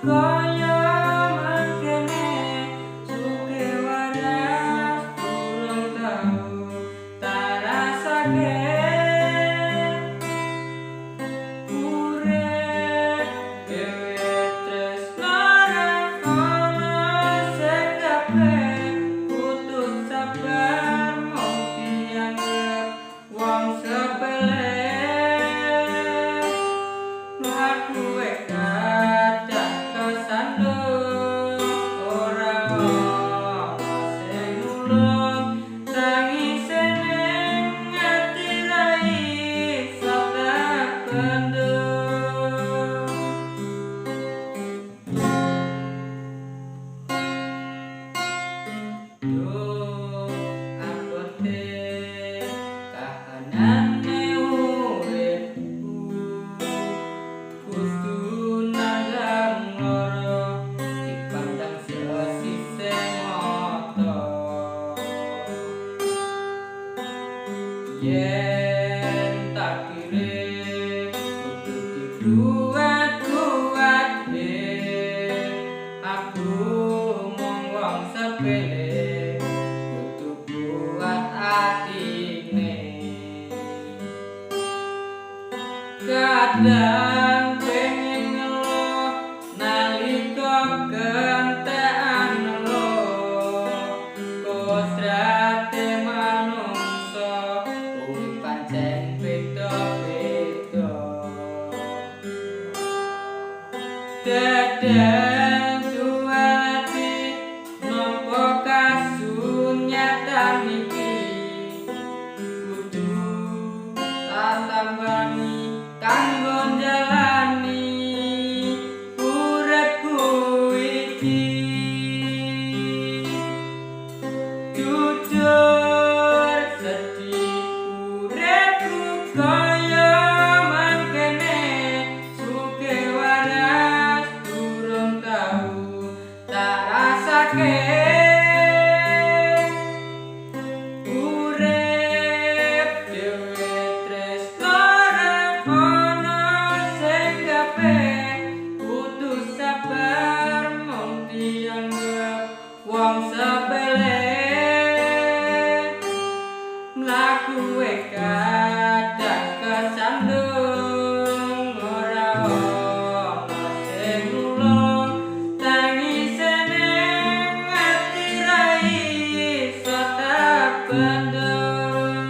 kaya mangkene suke waras durung tau tak rasake urip dhewe tresno ono sing kabeh butuh sabar mung dianggep wong sepele mlaku kadang kesandung ora ono sing nulung tangise ning ati ra iso tak bendung. Duh abote kahanane uripku kudu nandang loro dipandang sesise mata yen takdire kudu dikuat-kuatke aku mung wong sepele kudu kuat atine kadang pengen ngeluh nalika gentekan ngeluh kodrate manungsa urip pancen beda-beda dadeng duwati nampa kasunyatan iki kudu tatambani kanggo njalani uripku iki jujur sedih uripku kaya mangkene suke waras durung tau tak rasake urip dhewe tresno ono sing kabeh butuh sabar mung dianggep wong sepele mlaku kadang kesandung ora ono sing nulung tangise ning ati ra iso tak bendung.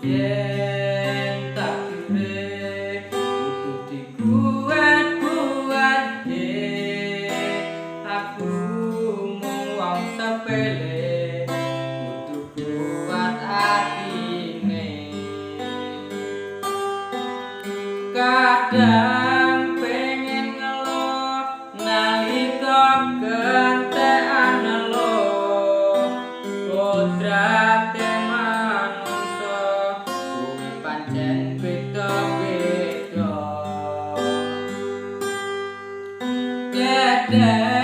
Yen takdire kudu dikuat-kuatke aku mung wong sepele kudu kuat atine kadang pengen ngeluh nalika gentekan ngeluh kodrate manungsa kuwi pancen beda-beda dadeng